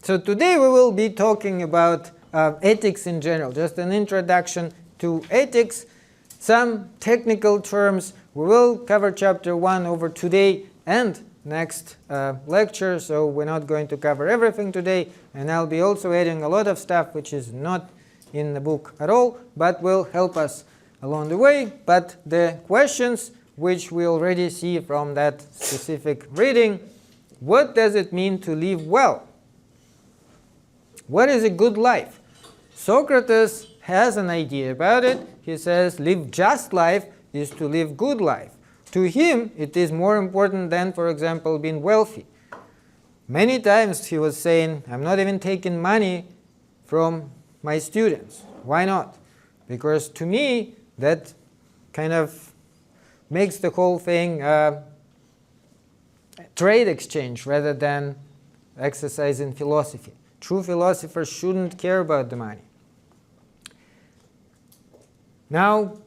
So today we will be talking about ethics in general, just an introduction to ethics, some technical terms. We will cover chapter 1 over today and next lecture, so we're not going to cover everything today, and I'll be also adding a lot of stuff which is not in the book at all, but will help us along the way. But the questions which we already see from that specific reading: what does it mean to live well? What is a good life? Socrates has an idea about it. He says live just life is to live good life. To him, it is more important than, for example, being wealthy. Many times he was saying, I'm not even taking money from my students. Why not? Because to me, that kind of makes the whole thing trade exchange rather than exercising philosophy. True philosophers shouldn't care about the money. Now,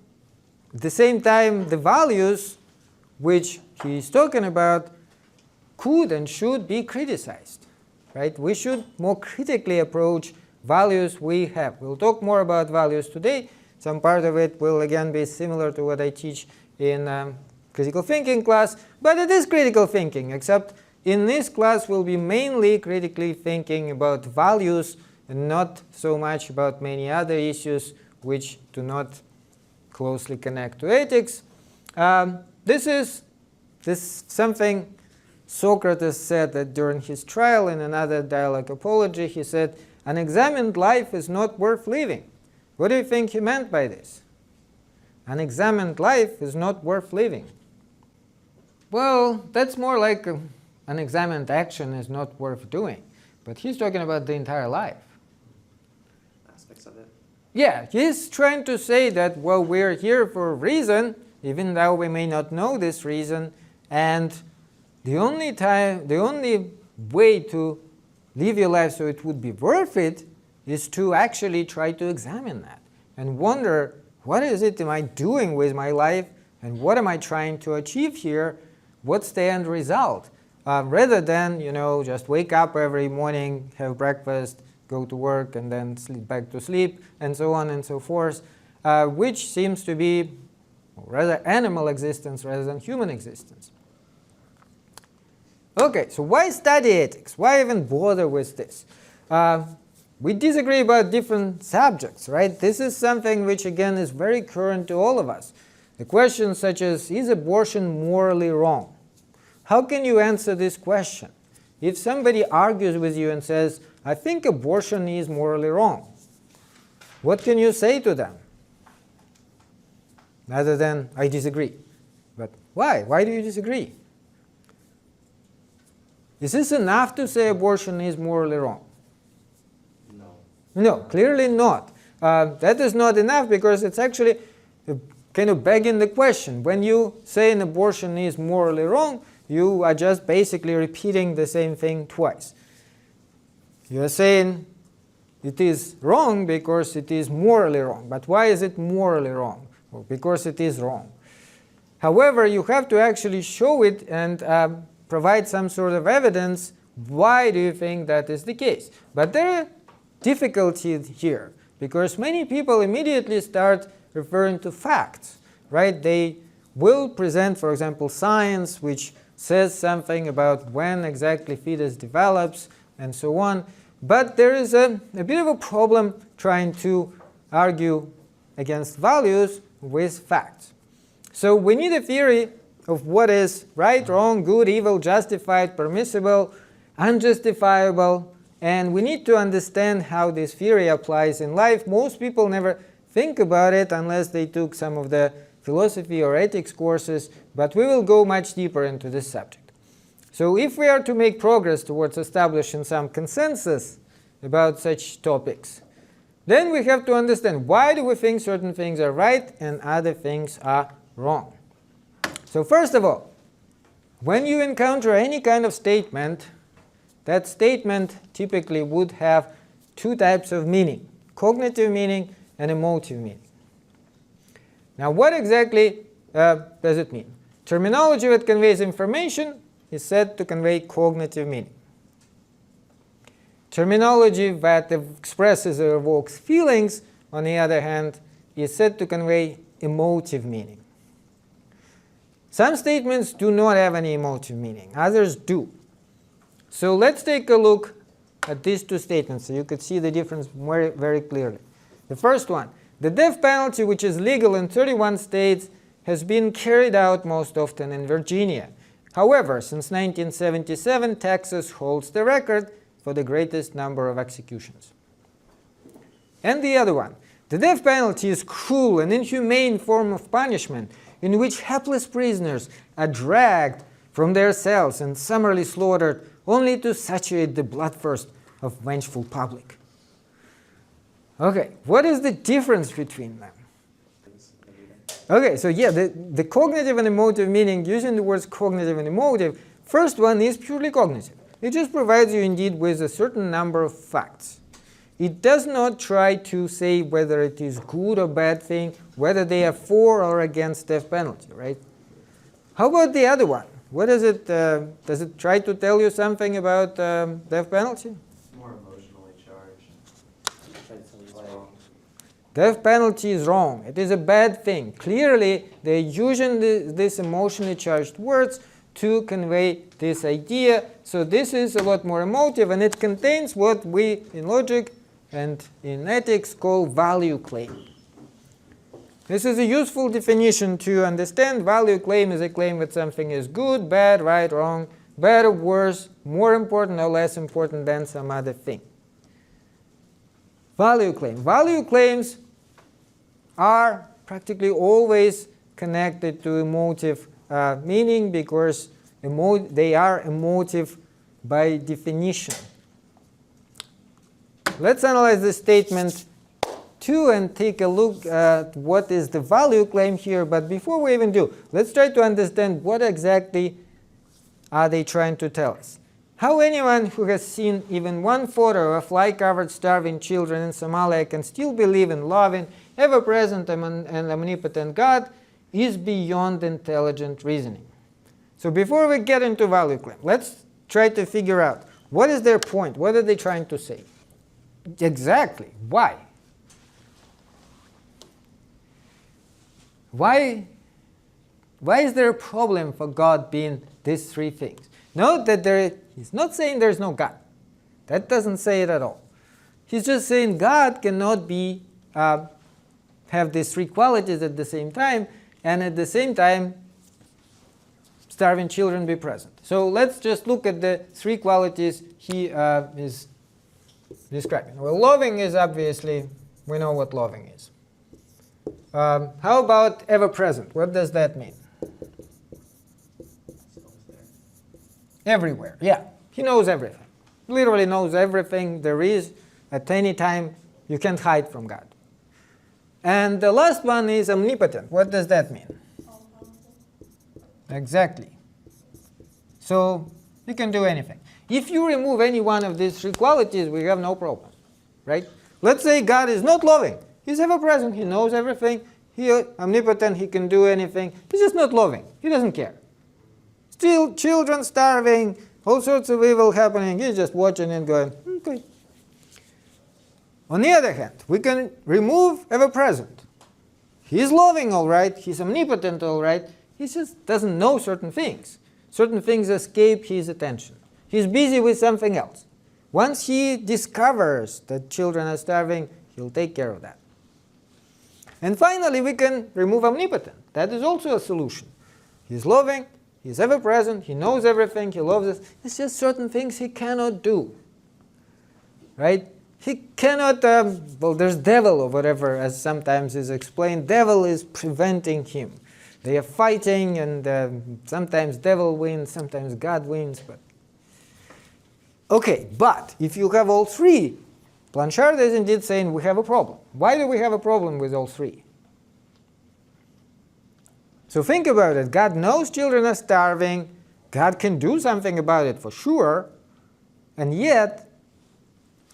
at the same time, the values which he is talking about could and should be criticized, right? We should more critically approach values we have. We'll talk more about values today. Some part of it will again be similar to what I teach in critical thinking class, but it is critical thinking, except in this class we'll be mainly critically thinking about values and not so much about many other issues which do not closely connect to ethics. This is something Socrates said that during his trial in another dialogue apology. He said, an examined life is not worth living. What do you think he meant by this? An examined life is not worth living. Well, that's more like an examined action is not worth doing. But he's talking about the entire life. Aspects of it. Yeah, he's trying to say that, well, we're here for a reason, even though we may not know this reason, and the only way to live your life so it would be worth it is to actually try to examine that and wonder, what is it am I doing with my life, and what am I trying to achieve here? What's the end result? Rather than, just wake up every morning, have breakfast, go to work, and then sleep back to sleep, and so on and so forth, which seems to be rather animal existence rather than human existence. Okay, so why study ethics? Why even bother with this? We disagree about different subjects, right? This is something which, again, is very current to all of us. The questions such as, is abortion morally wrong? How can you answer this question? If somebody argues with you and says, I think abortion is morally wrong, what can you say to them? Other than, I disagree. But why? Why do you disagree? Is this enough to say abortion is morally wrong? No. No, clearly not. That is not enough, because it's actually kind of begging the question. When you say an abortion is morally wrong, you are just basically repeating the same thing twice. You are saying it is wrong because it is morally wrong. But why is it morally wrong? Well, because it is wrong. However, you have to actually show it and provide some sort of evidence. Why do you think that is the case? But there are difficulties here, because many people immediately start referring to facts, right? They will present, for example, science, which says something about when exactly fetus develops and so on. But there is a bit of a problem trying to argue against values with facts. So we need a theory of what is right, wrong, good, evil, justified, permissible, unjustifiable, and we need to understand how this theory applies in life. Most people never think about it unless they took some of the philosophy or ethics courses, but we will go much deeper into this subject. So if we are to make progress towards establishing some consensus about such topics, then we have to understand, why do we think certain things are right and other things are wrong? So first of all, when you encounter any kind of statement, that statement typically would have two types of meaning: cognitive meaning and emotive meaning. Now, what exactly does it mean? Terminology that conveys information is said to convey cognitive meaning. Terminology that expresses or evokes feelings, on the other hand, is said to convey emotive meaning. Some statements do not have any emotive meaning, others do. So let's take a look at these two statements so you could see the difference very, very clearly. The first one, the death penalty, which is legal in 31 states, has been carried out most often in Virginia. However, since 1977, Texas holds the record for the greatest number of executions. And the other one, the death penalty is cruel and inhumane form of punishment in which helpless prisoners are dragged from their cells and summarily slaughtered only to satiate the bloodthirst of vengeful public. Okay, what is the difference between them? Okay, so yeah, the cognitive and emotive meaning, using the words cognitive and emotive, first one is purely cognitive. It just provides you indeed with a certain number of facts. It does not try to say whether it is good or bad thing, whether they are for or against death penalty, right? How about the other one? What is it? Does it try to tell you something about death penalty? It's more emotionally charged. Death penalty is wrong. It is a bad thing. Clearly, they're using these emotionally charged words to convey this idea. So this is a lot more emotive, and it contains what we in logic and in ethics call value claim. This is a useful definition to understand. Value claim is a claim that something is good, bad, right, wrong, better, worse, more important or less important than some other thing. Value claim. Value claims are practically always connected to emotive meaning because they are emotive by definition. Let's analyze this statement too and take a look at what is the value claim here. But before we even do, let's try to understand what exactly are they trying to tell us. How anyone who has seen even one photo of fly-covered starving children in Somalia can still believe in loving, ever-present and omnipotent God is beyond intelligent reasoning. So before we get into value claim, let's try to figure out what is their point, what are they trying to say? Exactly, why? Why is there a problem for God being these three things? Note that he's not saying there's no God. That doesn't say it at all. He's just saying God cannot be have these three qualities at the same time, and at the same time starving children be present. So let's just look at the three qualities he is describing. Well, loving is obviously, we know what loving is. How about ever-present? What does that mean? Everywhere, yeah. He knows everything. Literally knows everything there is at any time. You can't hide from God. And the last one is omnipotent. What does that mean? Exactly. So you can do anything. If you remove any one of these three qualities, we have no problem, right? Let's say God is not loving. He's ever-present. He knows everything. He's omnipotent. He can do anything. He's just not loving. He doesn't care. Still, children starving, all sorts of evil happening. He's just watching and going, okay. On the other hand, we can remove ever-present. He's loving, all right. He's omnipotent, all right. He just doesn't know certain things. Certain things escape his attention. He's busy with something else. Once he discovers that children are starving, he'll take care of that. And finally, we can remove omnipotent. That is also a solution. He's loving, he's ever-present, he knows everything, he loves us. It's just certain things he cannot do. Right? He cannot, well, there's devil or whatever, as sometimes is explained. Devil is preventing him. They are fighting, and sometimes devil wins, sometimes God wins. But okay, but if you have all three, Blanchard is indeed saying we have a problem. Why do we have a problem with all three? So think about it. God knows children are starving. God can do something about it for sure. And yet,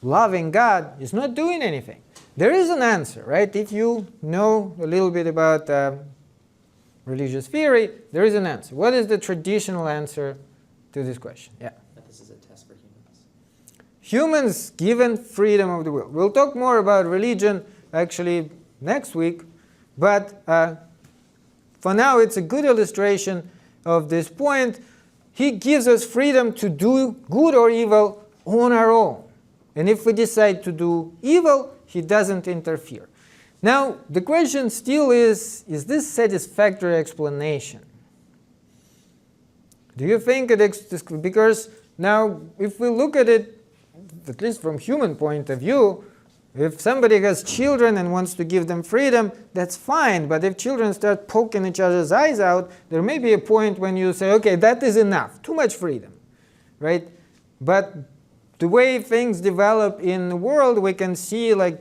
loving God is not doing anything. There is an answer, right? If you know a little bit about religious theory, there is an answer. What is the traditional answer to this question? Yeah. That this is a test for humans. humans given freedom of the will. We'll talk more about religion actually next week, but for now it's a good illustration of this point. He gives us freedom to do good or evil on our own. And if we decide to do evil, he doesn't interfere. Now, the question still is this satisfactory explanation? Do you think it because now if we look at it, at least from human point of view, if somebody has children and wants to give them freedom, that's fine. But if children start poking each other's eyes out, there may be a point when you say, okay, that is enough, too much freedom, right? But the way things develop in the world, we can see like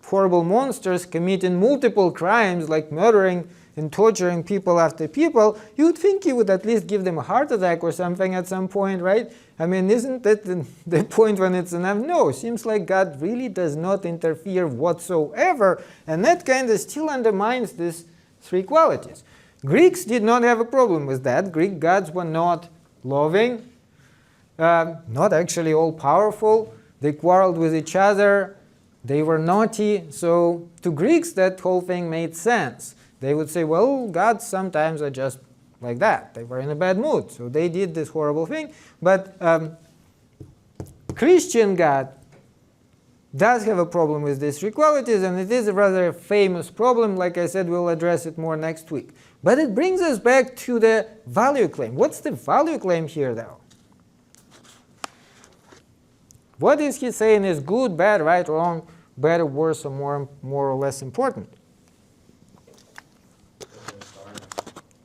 horrible monsters committing multiple crimes, like murdering and torturing people after people. You'd think you would at least give them a heart attack or something at some point, right? I mean, isn't that the point when it's enough? No, seems like God really does not interfere whatsoever, and that kind of still undermines these three qualities. Greeks did not have a problem with that. Greek gods were not loving, not actually all-powerful. They quarreled with each other. They were naughty. So to Greeks, that whole thing made sense. They would say, well, gods sometimes are just like that. They were in a bad mood, so they did this horrible thing. But Christian God does have a problem with these three qualities, and it is a rather famous problem. Like I said, we'll address it more next week. But it brings us back to the value claim. What's the value claim here, though? What is he saying is good, bad, right, wrong, better, worse, or more or less important?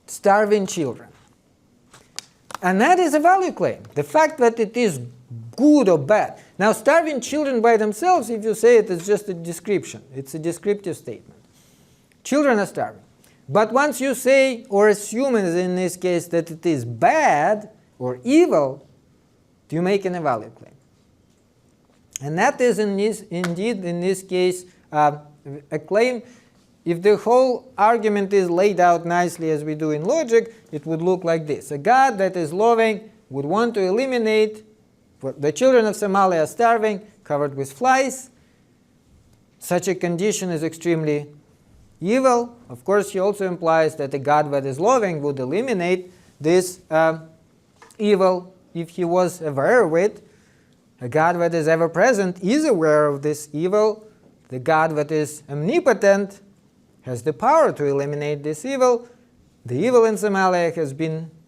Starving children. And that is a value claim. The fact that it is good or bad. Now, starving children by themselves, if you say it, is just a description. It's a descriptive statement. Children are starving. But once you say, or assume in this case, that it is bad or evil, you make an value claim. And that is indeed, in this case, a claim. If the whole argument is laid out nicely as we do in logic, it would look like this. A God that is loving would want to eliminate the children of Somalia are starving, covered with flies. Such a condition is extremely evil. Of course, he also implies that a God that is loving would eliminate this evil if he was aware of it. A God that is ever present is aware of this evil. The God that is omnipotent has the power to eliminate this evil. The evil in Somalia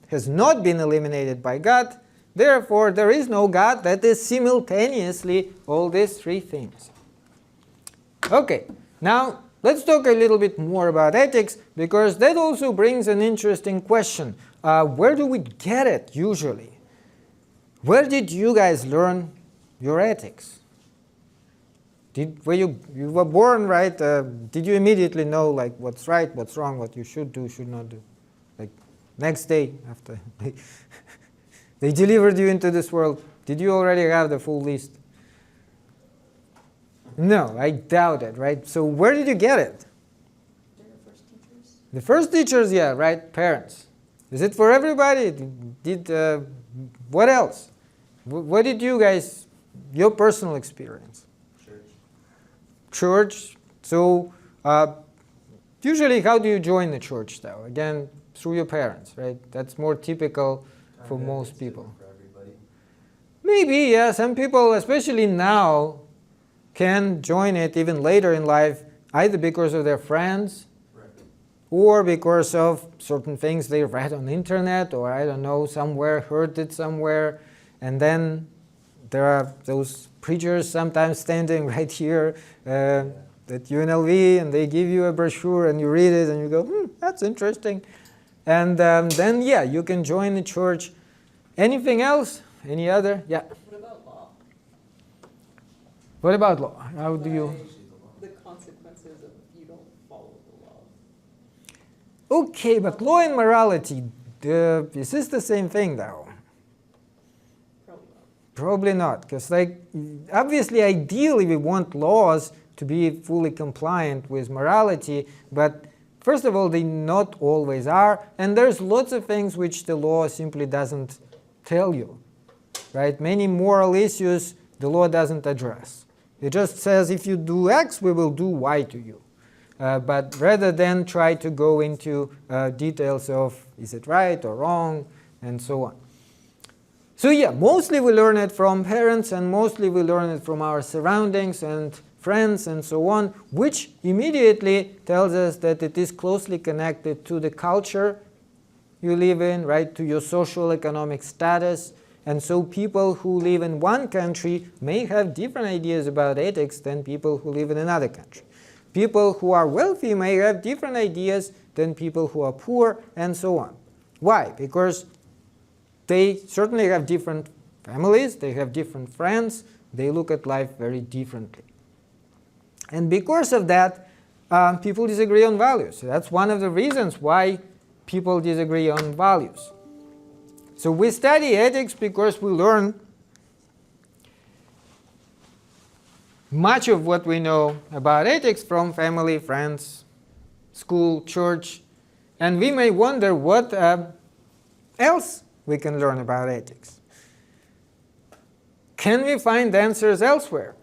has not been eliminated by God. Therefore, there is no God that is simultaneously all these three things. Okay, now let's talk a little bit more about ethics, because that also brings an interesting question. Where do we get it usually? Where did you guys learn your ethics? When you were born, right? Did you immediately know like what's right, what's wrong, what you should do, should not do? Like next day after they delivered you into this world, did you already have the full list? No, I doubt it, right? So where did you get it? The first teachers. The first teachers, yeah, right? Parents. Is it for everybody? What else? What did you guys, your personal experience? Church. So usually how do you join the church though? Again, through your parents, right? That's more typical for most people. For everybody. Maybe, yeah. Some people, especially now, can join it even later in life, either because of their friends, Right. or because of certain things they read on the internet, or I don't know, somewhere, heard it somewhere. And then there are those preachers sometimes standing right here at UNLV, and they give you a brochure and you read it and you go, that's interesting. And then, yeah, you can join the church. Anything else? Any other? Yeah. What about law? What about law? How do you? The consequences of if you don't follow the law. Okay, but law and morality, is this the same thing though? Probably not. Probably not, because like obviously ideally we want laws to be fully compliant with morality, but first of all they not always are, and there's lots of things which the law simply doesn't tell you, right? Many moral issues the law doesn't address. It just says if you do X, we will do Y to you. But rather than try to go into details of is it right or wrong and so on. So yeah, mostly we learn it from parents and mostly we learn it from our surroundings and friends and so on, which immediately tells us that it is closely connected to the culture you live in, right, to your social economic status. And so people who live in one country may have different ideas about ethics than people who live in another country. People who are wealthy may have different ideas than people who are poor, and so on. Why? Because they certainly have different families, they have different friends, they look at life very differently. And because of that, people disagree on values. So that's one of the reasons why people disagree on values. So we study ethics because we learn much of what we know about ethics from family, friends, school, church, and we may wonder what else we can learn about ethics. Can we find answers elsewhere?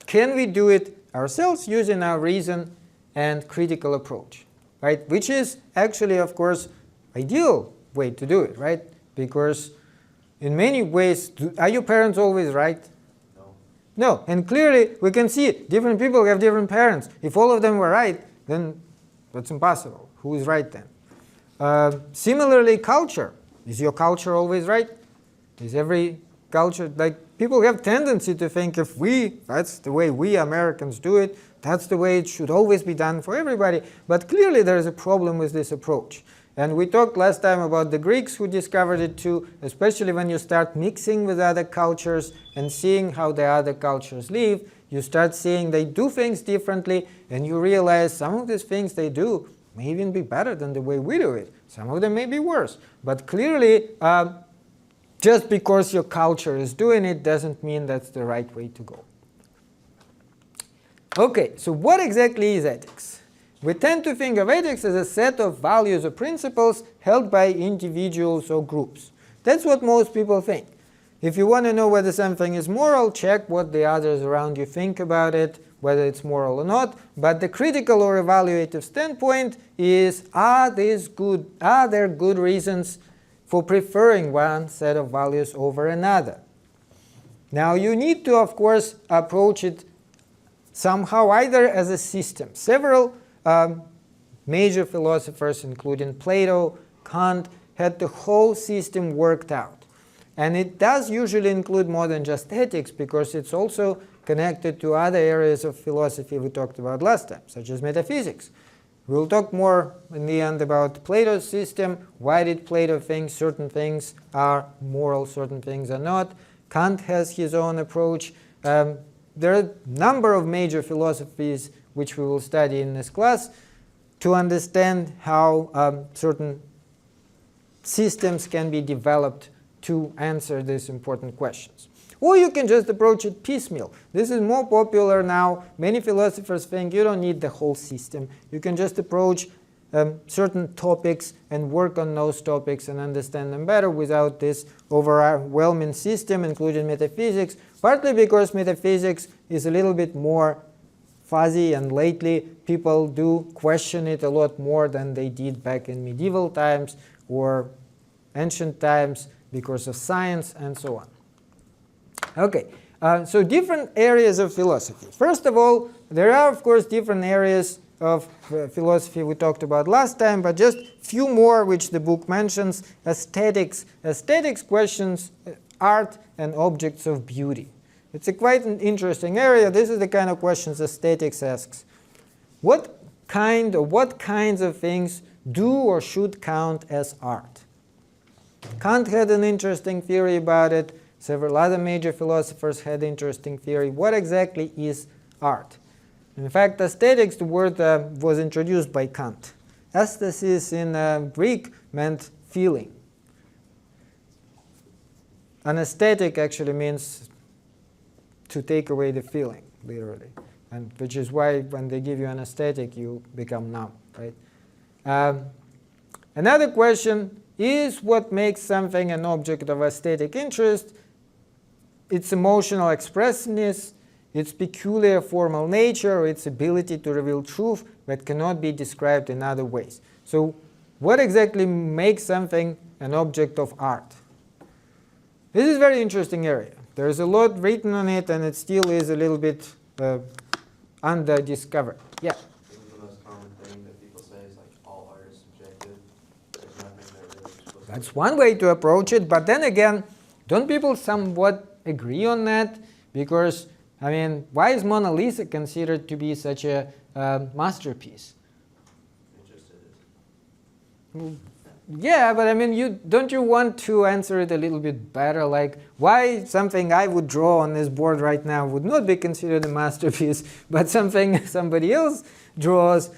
Can we do it ourselves using our reason and critical approach, right? Which is actually, of course, ideal way to do it, right? Because in many ways, are your parents always right? No, and clearly we can see it. Different people have different parents. If all of them were right, then that's impossible. Who is right then? Similarly, culture. Is your culture always right? Is every culture, like people have tendency to think if that's the way we Americans do it, that's the way it should always be done for everybody. But clearly there is a problem with this approach. And we talked last time about the Greeks who discovered it too, especially when you start mixing with other cultures and seeing how the other cultures live, you start seeing they do things differently, and you realize some of these things they do may even be better than the way we do it. Some of them may be worse. But clearly, just because your culture is doing it doesn't mean that's the right way to go. Okay, so what exactly is ethics? We tend to think of ethics as a set of values or principles held by individuals or groups. That's what most people think. If you want to know whether something is moral, check what the others around you think about it, whether it's moral or not. But the critical or evaluative standpoint is, are there good reasons for preferring one set of values over another? Now you need to, of course, approach it somehow either as a system. Several major philosophers, including Plato, Kant, had the whole system worked out. And it does usually include more than just ethics, because it's also connected to other areas of philosophy we talked about last time, such as metaphysics. We'll talk more in the end about Plato's system. Why did Plato think certain things are moral, certain things are not? Kant has his own approach. There are a number of major philosophies which we will study in this class to understand how certain systems can be developed to answer these important questions. Or you can just approach it piecemeal. This is more popular now. Many philosophers think you don't need the whole system. You can just approach certain topics and work on those topics and understand them better without this overwhelming system, including metaphysics, partly because metaphysics is a little bit more fuzzy, and lately people do question it a lot more than they did back in medieval times or ancient times because of science and so on. Okay, so different areas of philosophy. First of all, there are, of course, different areas of philosophy we talked about last time, but just few more which the book mentions. Aesthetics. Aesthetics questions art and objects of beauty. It's quite an interesting area. This is the kind of questions aesthetics asks. What kinds of things do or should count as art? Kant had an interesting theory about it. Several other major philosophers had interesting theory. What exactly is art? In fact, aesthetics, the word was introduced by Kant. Aesthesis in Greek meant feeling. An aesthetic actually means to take away the feeling, literally, and which is why when they give you an aesthetic, you become numb, right? Another question is what makes something an object of aesthetic interest. its emotional expressiveness, its peculiar formal nature, or its ability to reveal truth that cannot be described in other ways. So what exactly makes something an object of art? This is a very interesting area. There's a lot written on it, and it still is a little bit under-discovered. Yeah? The most common thing that people say is like all art is subjective. There's nothing that really supposed That's one way to approach it, but then again, don't people somewhat agree on that? Because, I mean, why is Mona Lisa considered to be such a masterpiece? It just is. Yeah, but I mean, don't you want to answer it a little bit better? Like, why something I would draw on this board right now would not be considered a masterpiece, but something somebody else draws,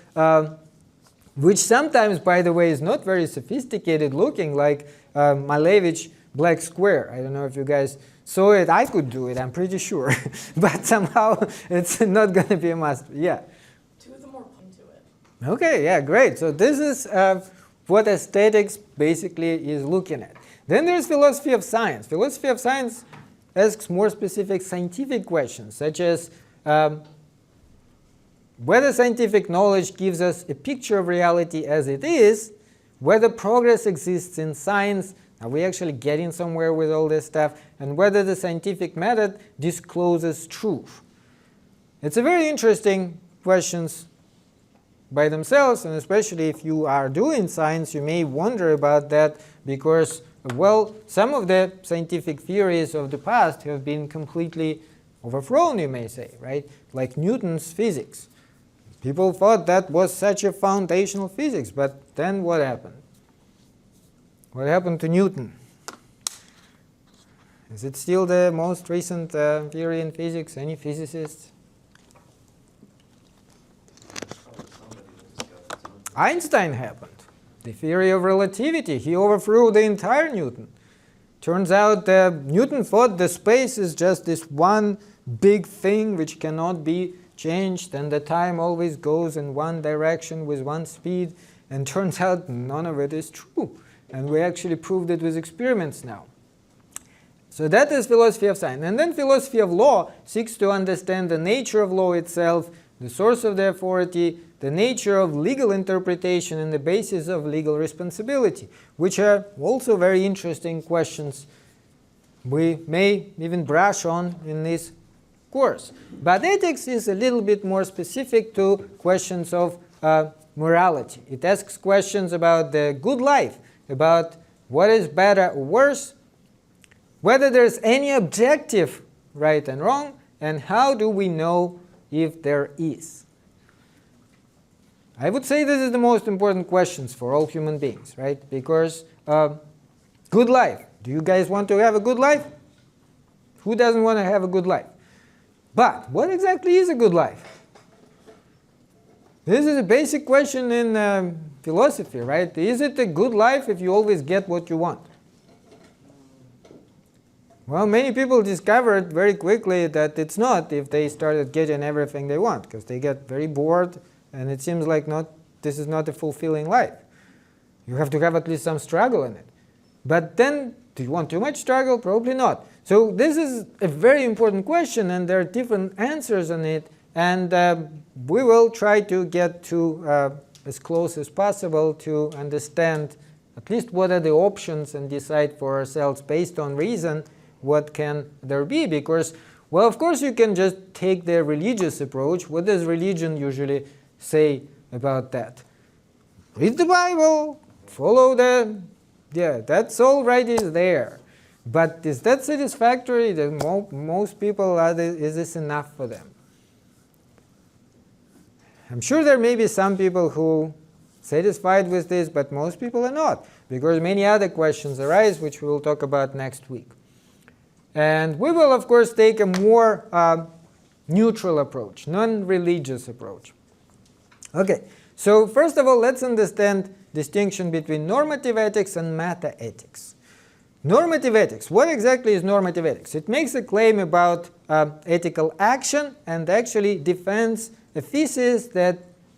which sometimes, by the way, is not very sophisticated looking, like Malevich black square. I don't know if you guys saw it. I could do it, I'm pretty sure. But somehow it's not going to be a masterpiece. Yeah. Two of them more into it. Okay, yeah, great. So this is what aesthetics basically is looking at. Then there's philosophy of science. Philosophy of science asks more specific scientific questions, such as whether scientific knowledge gives us a picture of reality as it is, whether progress exists in science, are we actually getting somewhere with all this stuff, and whether the scientific method discloses truth. It's a very interesting questions by themselves, and especially if you are doing science, you may wonder about that because, well, some of the scientific theories of the past have been completely overthrown, you may say, right? Like Newton's physics. People thought that was such a foundational physics, but then what happened? What happened to Newton? Is it still the most recent theory in physics? Any physicists? Einstein happened. The theory of relativity. He overthrew the entire Newton. Turns out Newton thought the space is just this one big thing which cannot be changed, and the time always goes in one direction with one speed. And turns out none of it is true. And we actually proved it with experiments now. So that is philosophy of science. And then philosophy of law seeks to understand the nature of law itself, the source of the authority, the nature of legal interpretation, and the basis of legal responsibility, which are also very interesting questions we may even brush on in this course. But ethics is a little bit more specific to questions of morality. It asks questions about the good life, about what is better or worse, whether there's any objective right and wrong, and how do we know if there is. I would say this is the most important questions for all human beings, right? Because good life. Do you guys want to have a good life? Who doesn't want to have a good life? But what exactly is a good life? This is a basic question in philosophy, right? Is it a good life if you always get what you want? Well, many people discovered very quickly that it's not if they started getting everything they want, because they get very bored, and it seems like this is not a fulfilling life. You have to have at least some struggle in it. But then, do you want too much struggle? Probably not. So this is a very important question, and there are different answers on it, and we will try to get to as close as possible to understand at least what are the options and decide for ourselves based on reason what can there be. Because, well, of course you can just take the religious approach. What does religion usually say about that? Read the Bible, follow that's already there. But is that satisfactory? Most people, is this enough for them? I'm sure there may be some people who satisfied with this, but most people are not, because many other questions arise, which we will talk about next week. And we will, of course, take a more neutral approach, non-religious approach. Okay, so first of all, let's understand distinction between normative ethics and metaethics. Normative ethics. What exactly is normative ethics? It makes a claim about ethical action and actually defends a thesis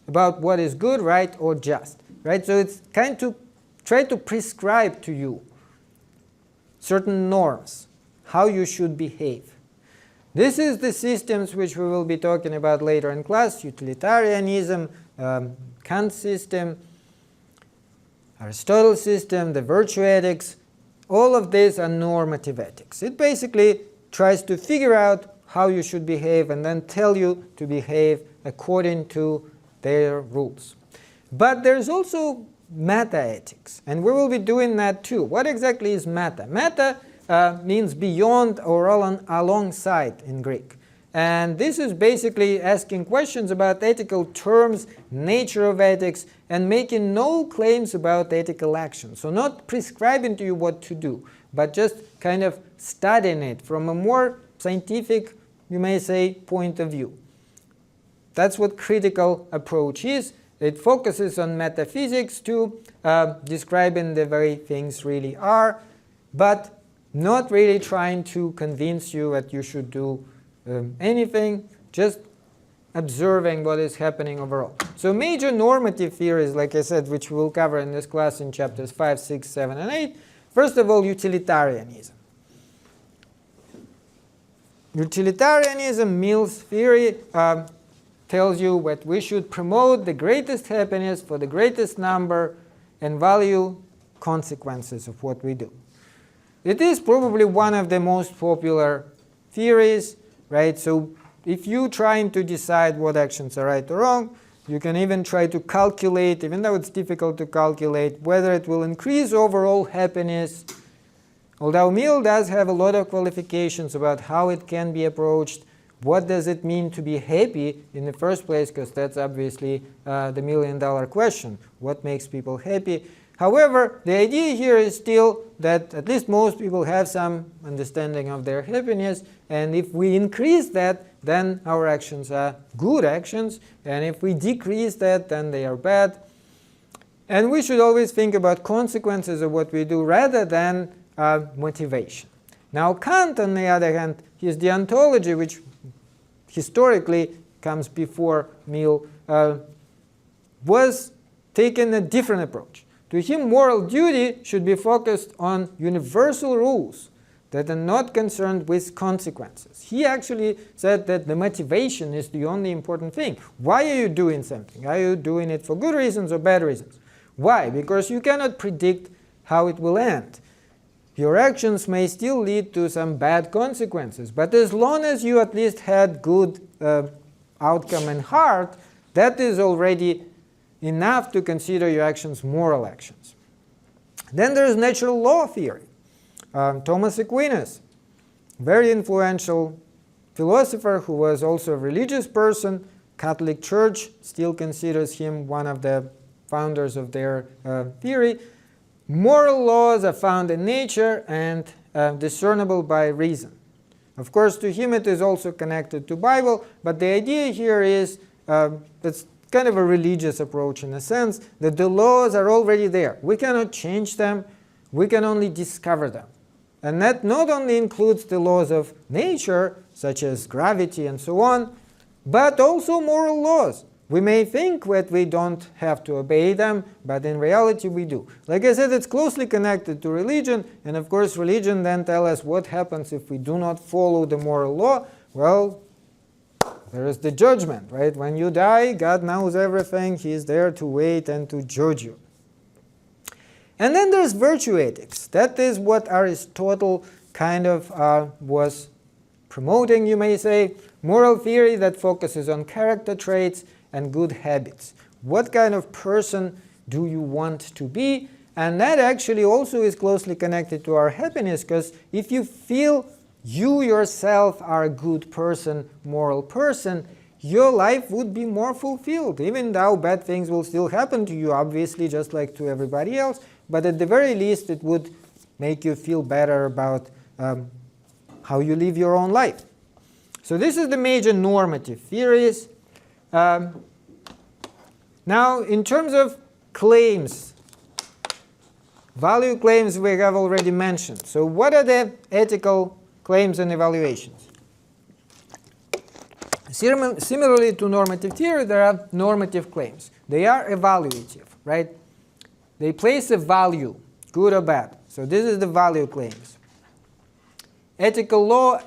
about what is good, right, or just. Right? So it's kind of try to prescribe to you certain norms, how you should behave. This is the systems which we will be talking about later in class: utilitarianism, Kant's system, Aristotle's system, the virtue ethics. All of these are normative ethics. It basically tries to figure out how you should behave and then tell you to behave according to their rules. But there's also metaethics, and we will be doing that too. What exactly is meta? Meta means beyond or alongside in Greek. And this is basically asking questions about ethical terms, nature of ethics, and making no claims about ethical action. So not prescribing to you what to do, but just kind of studying it from a more scientific, you may say, point of view. That's what critical approach is. It focuses on metaphysics to describing the way things really are, but not really trying to convince you that you should do anything, just observing what is happening overall. So major normative theories, like I said, which we'll cover in this class in chapters 5, 6, 7, and 8. First of all, utilitarianism. Utilitarianism, Mill's theory, tells you that we should promote the greatest happiness for the greatest number and value consequences of what we do. It is probably one of the most popular theories, right? So if you're trying to decide what actions are right or wrong, you can even try to calculate, even though it's difficult to calculate, whether it will increase overall happiness. Although Mill does have a lot of qualifications about how it can be approached. What does it mean to be happy in the first place? Because that's obviously the million-dollar question. What makes people happy? However, the idea here is still that at least most people have some understanding of their happiness. And if we increase that, then our actions are good actions. And if we decrease that, then they are bad. And we should always think about consequences of what we do rather than motivation. Now, Kant, on the other hand, his deontology, which historically comes before Mill, was taking a different approach. To him, moral duty should be focused on universal rules that are not concerned with consequences. He actually said that the motivation is the only important thing. Why are you doing something? Are you doing it for good reasons or bad reasons? Why? Because you cannot predict how it will end. Your actions may still lead to some bad consequences, but as long as you at least had good outcome in heart, that is already enough to consider your actions moral actions. Then there is natural law theory. Thomas Aquinas, very influential philosopher who was also a religious person. Catholic Church still considers him one of the founders of their theory. Moral laws are found in nature and discernible by reason. Of course, to him it is also connected to Bible, but the idea here is it's kind of a religious approach in a sense, that the laws are already there. We cannot change them, we can only discover them. And that not only includes the laws of nature, such as gravity and so on, but also moral laws. We may think that we don't have to obey them, but in reality we do. Like I said, it's closely connected to religion, and of course religion then tells us what happens if we do not follow the moral law. Well, there is the judgment, right? When you die, God knows everything. He is there to wait and to judge you. And then there's virtue ethics. That is what Aristotle kind of was promoting, you may say. Moral theory that focuses on character traits and good habits. What kind of person do you want to be? And that actually also is closely connected to our happiness, because if you feel you yourself are a good person, moral person, your life would be more fulfilled, even though bad things will still happen to you, obviously, just like to everybody else. But at the very least, it would make you feel better about how you live your own life. So this is the major normative theories. Now, in terms of claims, value claims we have already mentioned. So what are the ethical claims and evaluations? Similarly to normative theory, there are normative claims. They are evaluative, right? They place a value, good or bad. So this is the value claims. ethical law,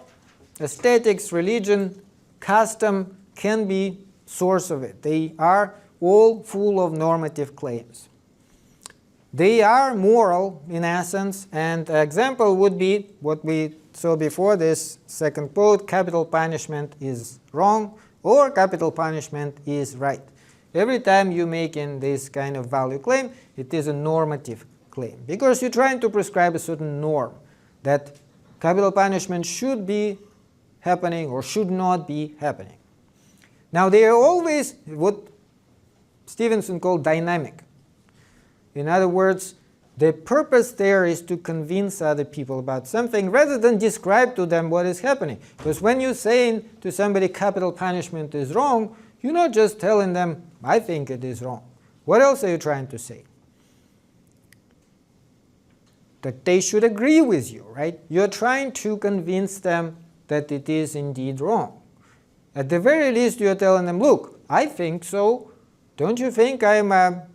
aesthetics, religion, custom can be source of it. They are all full of normative claims. They are moral in essence, and an example would be what we saw before, this second quote: capital punishment is wrong or capital punishment is right. Every time you make in this kind of value claim, it is a normative claim, because you're trying to prescribe a certain norm that capital punishment should be happening or should not be happening. Now they are always what Stevenson called dynamic. In other words, the purpose there is to convince other people about something rather than describe to them what is happening. Because when you're saying to somebody capital punishment is wrong, you're not just telling them, I think it is wrong. What else are you trying to say? That they should agree with you, right? You're trying to convince them that it is indeed wrong. At the very least, you're telling them, look, I think so. Don't you think I'm a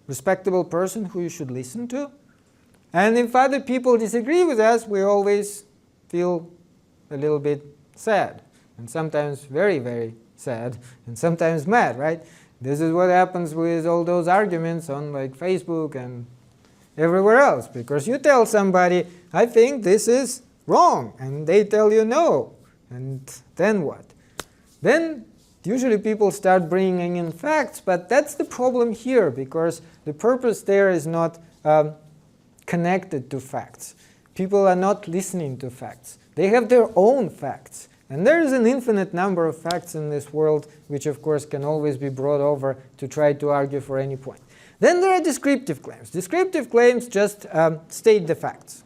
respectable person who you should listen to? And if other people disagree with us, we always feel a little bit sad, and sometimes very, very sad, and sometimes mad, right? This is what happens with all those arguments on like Facebook and everywhere else, because you tell somebody, I think this is wrong, and they tell you no, and then what? Then usually people start bringing in facts, but that's the problem here, because the purpose there is not connected to facts. People are not listening to facts. They have their own facts. And there is an infinite number of facts in this world, which of course can always be brought over to try to argue for any point. Then there are descriptive claims. Descriptive claims just state the facts.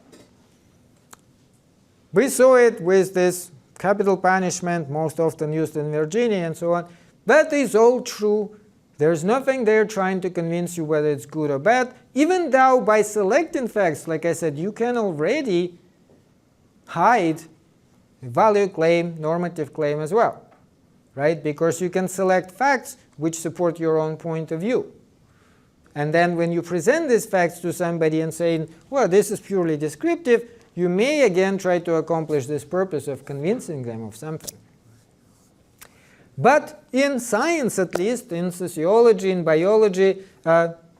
We saw it with this capital punishment, most often used in Virginia and so on. That is all true. There's nothing there trying to convince you whether it's good or bad, even though by selecting facts, like I said, you can already hide a value claim, normative claim as well, right? Because you can select facts which support your own point of view. And then when you present these facts to somebody and saying, well, this is purely descriptive, you may again try to accomplish this purpose of convincing them of something. But in science, at least, in sociology, in biology,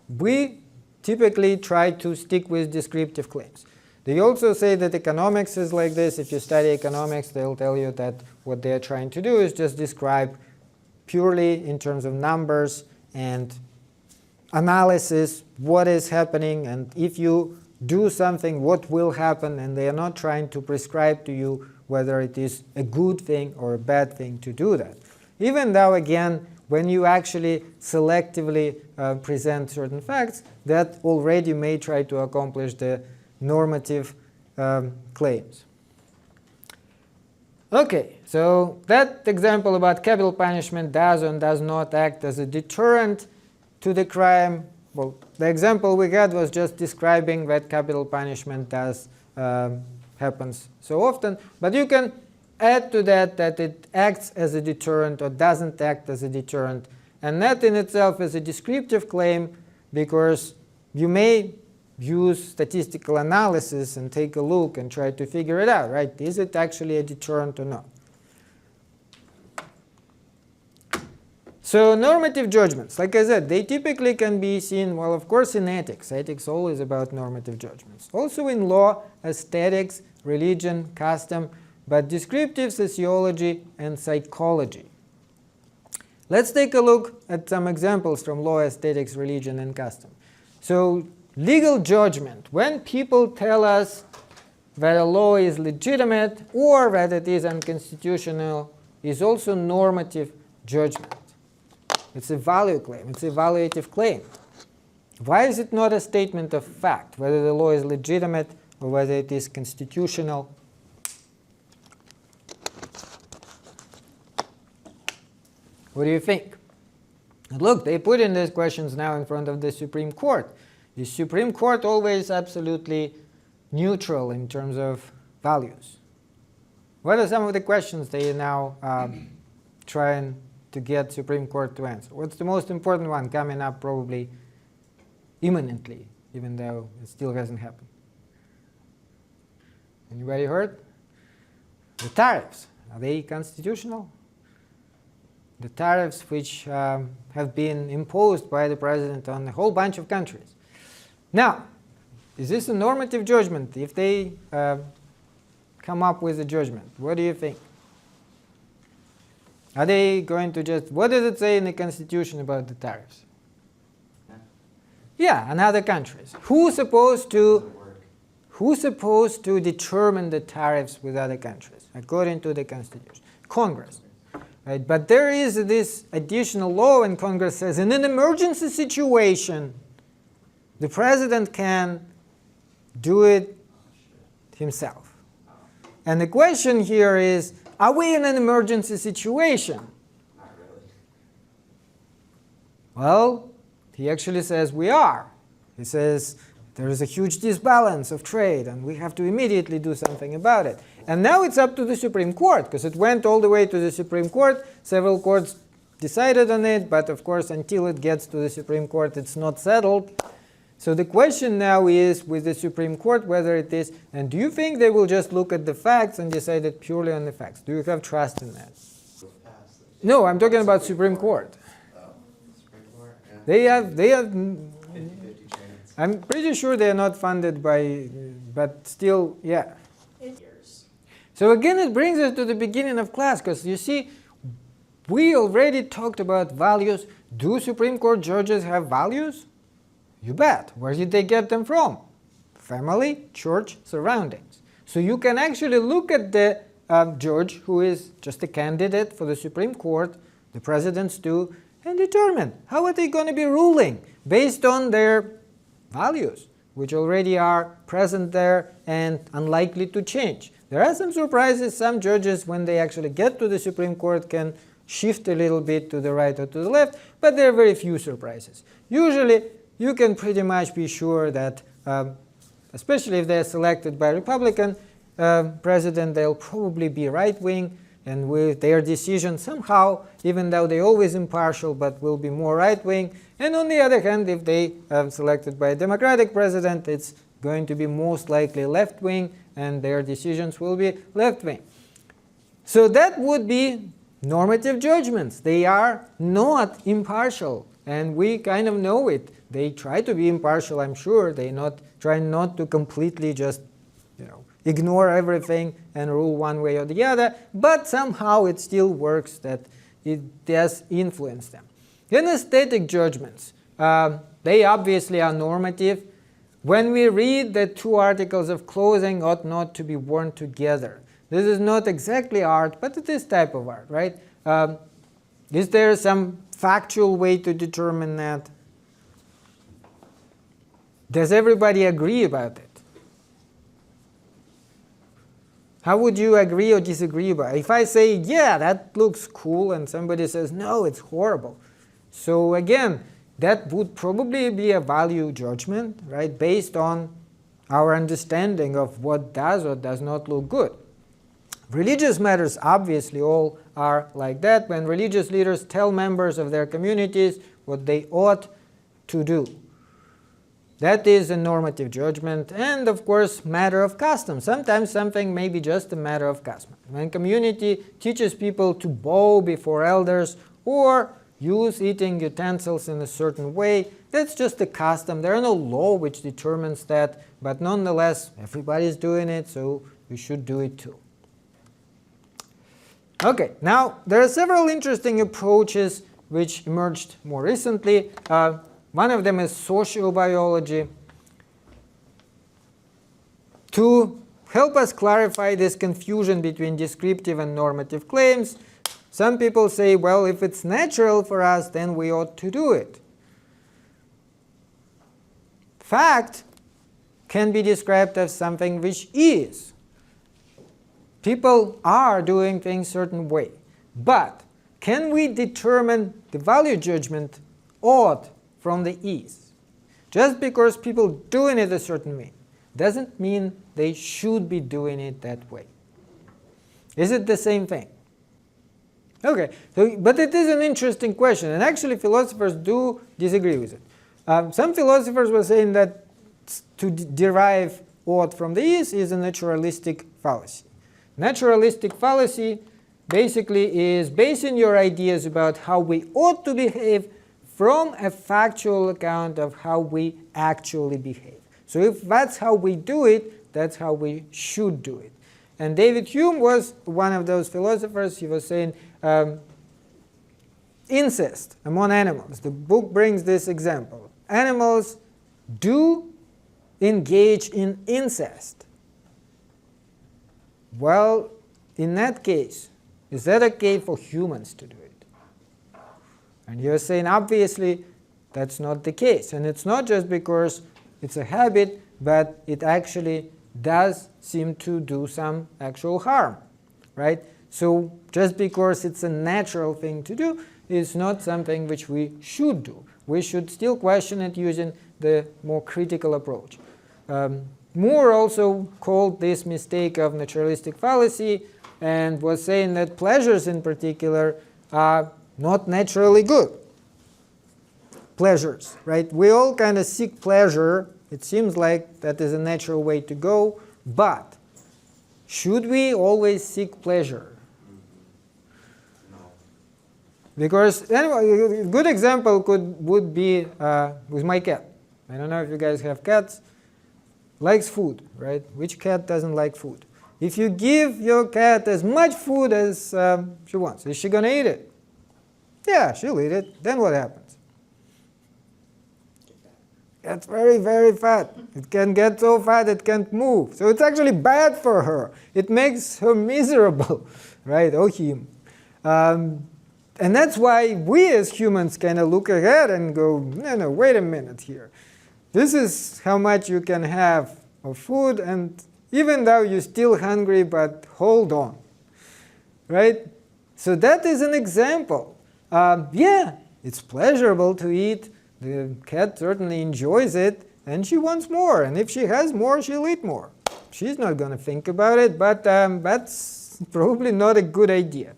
we typically try to stick with descriptive claims. They also say that economics is like this. If you study economics, they'll tell you that what they're trying to do is just describe purely in terms of numbers and analysis what is happening, and if you do something, what will happen, and they are not trying to prescribe to you whether it is a good thing or a bad thing to do that. Even though, again, when you actually selectively present certain facts, that already may try to accomplish the normative claims. Okay, so that example about capital punishment does and does not act as a deterrent to the crime. Well, the example we had was just describing that capital punishment does happens so often, but you can add to that that it acts as a deterrent or doesn't act as a deterrent, and that in itself is a descriptive claim, because you may use statistical analysis and take a look and try to figure it out, right? Is it actually a deterrent or not? So normative judgments, like I said, they typically can be seen, well, of course, in ethics. Ethics is always about normative judgments. Also in law, aesthetics, religion, custom, but descriptive, sociology, and psychology. Let's take a look at some examples from law, aesthetics, religion, and custom. So legal judgment, when people tell us that a law is legitimate or that it is unconstitutional, is also normative judgment. It's a value claim. It's an evaluative claim. Why is it not a statement of fact, whether the law is legitimate or whether it is constitutional? What do you think? And look, they put in these questions now in front of the Supreme Court. The Supreme Court always absolutely neutral in terms of values. What are some of the questions they are now trying to get Supreme Court to answer? What's the most important one coming up probably imminently, even though it still hasn't happened? Anybody heard? The tariffs, are they constitutional? The tariffs which have been imposed by the president on a whole bunch of countries. Now, is this a normative judgment? If they come up with a judgment, what do you think? Are they going to just, what does it say in the Constitution about the tariffs? Yeah, on other countries. Who's supposed to determine the tariffs with other countries, according to the Constitution? Congress. Right? But there is this additional law, and Congress says, in an emergency situation, the president can do it himself. And the question here is, are we in an emergency situation? Not really. Well, he actually says we are. He says there is a huge disbalance of trade and we have to immediately do something about it. And now it's up to the Supreme Court, because it went all the way to the Supreme Court. Several courts decided on it, but of course until it gets to the Supreme Court it's not settled. So the question now is with the Supreme Court whether it is, and do you think they will just look at the facts and decide it purely on the facts? Do you have trust in that? No, I'm talking about Supreme Court. Supreme Court, yeah. They have 50-50 chance. I'm pretty sure they are not funded by, but still, yeah. So again, it brings us to the beginning of class, because you see, we already talked about values. Do Supreme Court judges have values? You bet. Where did they get them from? Family, church, surroundings. So you can actually look at the judge who is just a candidate for the Supreme Court, the presidents do, and determine how are they going to be ruling based on their values, which already are present there and unlikely to change. There are some surprises. Some judges, when they actually get to the Supreme Court, can shift a little bit to the right or to the left, but there are very few surprises. Usually, you can pretty much be sure that, especially if they're selected by a Republican president, they'll probably be right-wing, and with their decision somehow, even though they're always impartial, but will be more right-wing. And on the other hand, if they are selected by a Democratic president, it's going to be most likely left-wing, and their decisions will be left-wing. So that would be normative judgments. They are not impartial, and we kind of know it. They try to be impartial, I'm sure. They try not to completely just ignore everything and rule one way or the other, but somehow it still works that it does influence them. Then aesthetic judgments. They obviously are normative. When we read that two articles of clothing ought not to be worn together, this is not exactly art, but it is type of art, right? Is there some factual way to determine that? Does everybody agree about it? How would you agree or disagree about it? If I say, yeah, that looks cool, and somebody says, no, it's horrible. So again, that would probably be a value judgment, right, based on our understanding of what does or does not look good. Religious matters obviously all are like that, when religious leaders tell members of their communities what they ought to do. That is a normative judgment, and of course matter of custom. Sometimes something may be just a matter of custom. When community teaches people to bow before elders or use eating utensils in a certain way, that's just a custom. There are no law which determines that, but nonetheless everybody is doing it, so we should do it too. Okay, now there are several interesting approaches which emerged more recently. One of them is sociobiology. To help us clarify this confusion between descriptive and normative claims, some people say, well, if it's natural for us, then we ought to do it. Fact can be described as something which is. People are doing things a certain way. But can we determine the value judgment ought from the is? Just because people doing it a certain way doesn't mean they should be doing it that way. Is it the same thing? Okay, but it is an interesting question, and actually philosophers do disagree with it. Some philosophers were saying that to derive ought from the is a naturalistic fallacy. Naturalistic fallacy basically is basing your ideas about how we ought to behave from a factual account of how we actually behave. So if that's how we do it, that's how we should do it. And David Hume was one of those philosophers. He was saying incest among animals. The book brings this example. Animals do engage in incest. Well, in that case, is that okay for humans to do it? And he was saying, obviously, that's not the case. And it's not just because it's a habit, but it actually does seem to do some actual harm, right? So just because it's a natural thing to do, it's not something which we should do. We should still question it using the more critical approach. Moore also called this mistake of naturalistic fallacy and was saying that pleasures in particular are not naturally good. Pleasures, right? We all kind of seek pleasure. It seems like that is a natural way to go, but should we always seek pleasure? No. Because anyway, a good example would be with my cat. I don't know if you guys have cats. Likes food, right? Which cat doesn't like food? If you give your cat as much food as she wants, is she going to eat it? Yeah, she'll eat it. Then what happens? It's very, very fat. It can get so fat it can't move. So it's actually bad for her. It makes her miserable, right? Oh, him. And that's why we as humans kind of look ahead and go, no, wait a minute here. This is how much you can have of food, and even though you're still hungry, but hold on, right? So that is an example. Yeah, it's pleasurable to eat. The cat certainly enjoys it, and she wants more. And if she has more, she'll eat more. She's not going to think about it, but that's probably not a good idea.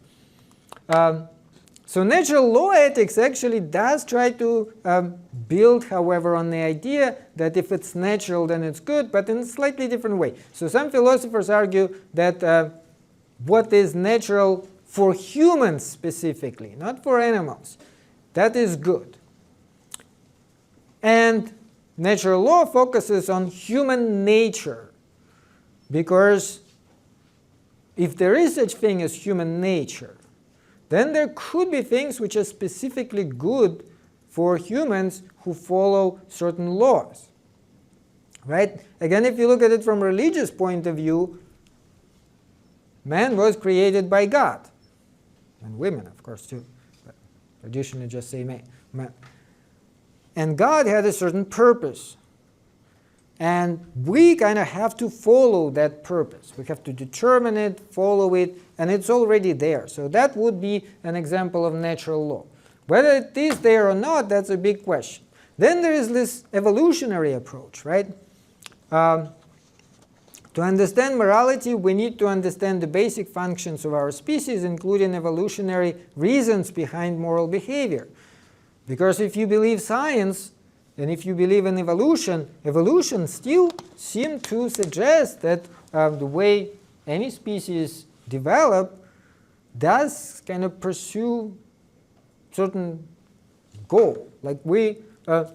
So natural law ethics actually does try to build, however, on the idea that if it's natural, then it's good, but in a slightly different way. So some philosophers argue that what is natural for humans specifically, not for animals, that is good. And natural law focuses on human nature, because if there is such thing as human nature, then there could be things which are specifically good for humans who follow certain laws, right? Again, if you look at it from a religious point of view, man was created by God, and women, of course, too. But traditionally just say man. And God had a certain purpose. And we kind of have to follow that purpose. We have to determine it, follow it, and it's already there. So that would be an example of natural law. Whether it is there or not, that's a big question. Then there is this evolutionary approach, right? To understand morality, we need to understand the basic functions of our species, including evolutionary reasons behind moral behavior. Because if you believe science, and if you believe in evolution, evolution still seems to suggest that the way any species develop does kind of pursue certain goal. Like well,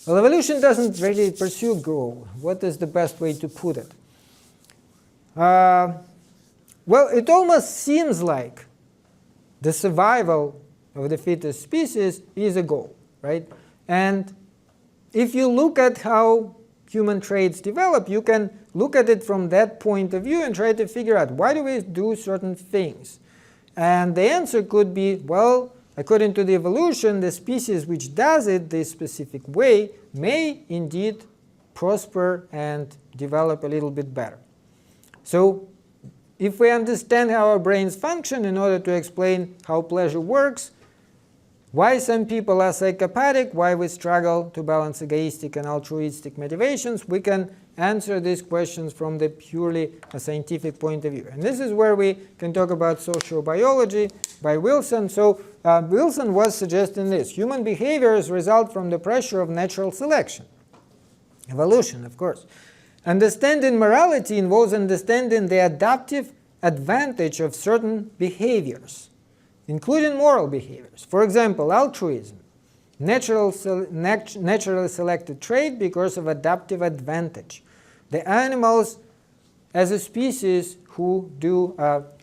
evolution doesn't really pursue goal. What is the best way to put it? Well, it almost seems like the survival of the fittest species is a goal. Right? And if you look at how human traits develop, you can look at it from that point of view and try to figure out, why do we do certain things? And the answer could be, well, according to the evolution, the species which does it this specific way may indeed prosper and develop a little bit better. So if we understand how our brains function in order to explain how pleasure works, why some people are psychopathic, why we struggle to balance egoistic and altruistic motivations, we can answer these questions from the purely scientific point of view. And this is where we can talk about sociobiology by Wilson. So Wilson was suggesting this. Human behaviors result from the pressure of natural selection. Evolution, of course. Understanding morality involves understanding the adaptive advantage of certain behaviors, including moral behaviors. For example, altruism, naturally selected trait because of adaptive advantage. The animals as a species who do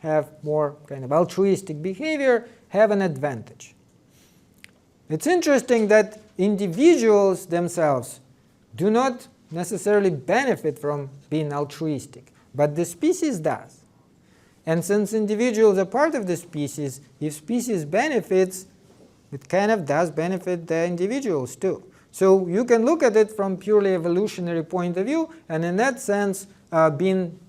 have more kind of altruistic behavior have an advantage. It's interesting that individuals themselves do not necessarily benefit from being altruistic, but the species does. And since individuals are part of the species, if species benefits, it kind of does benefit the individuals too. So you can look at it from purely evolutionary point of view, and in that sense, being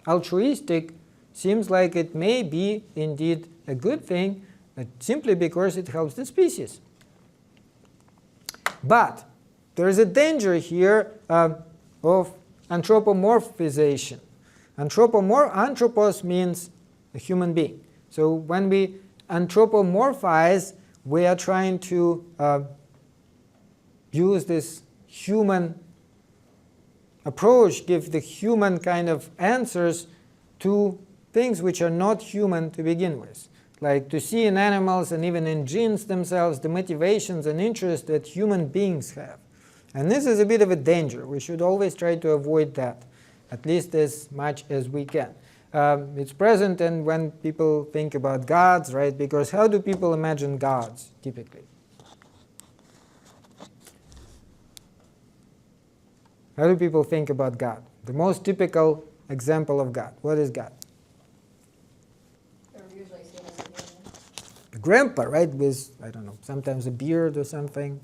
altruistic seems like it may be indeed a good thing, simply because it helps the species. But there is a danger here of anthropomorphization. Anthropos means a human being. So when we anthropomorphize, we are trying to use this human approach, give the human kind of answers to things which are not human to begin with. Like to see in animals and even in genes themselves the motivations and interests that human beings have. And this is a bit of a danger. We should always try to avoid that, at least as much as we can. It's present and when people think about gods, right? Because how do people imagine gods typically? How do people think about God? The most typical example of God. What is God? They're usually seen as a human. The grandpa, right? With, I don't know, sometimes a beard or something.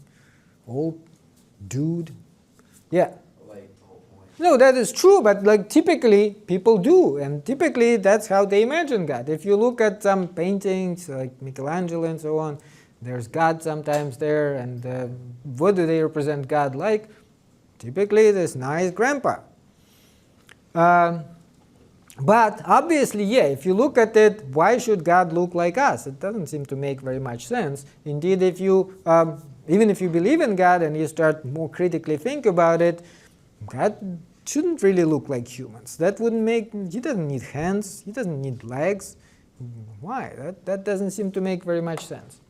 Old dude. Yeah. Like the whole point. No, that is true, but like typically people do, and typically that's how they imagine God. If you look at some paintings like Michelangelo and so on, there's God sometimes there, and what do they represent God like? Typically this nice grandpa. But obviously, yeah, if you look at it, why should God look like us? It doesn't seem to make very much sense. Indeed, if you even if you believe in God and you start more critically think about it, God shouldn't really look like humans. That wouldn't make, he doesn't need hands, he doesn't need legs. Why? That doesn't seem to make very much sense.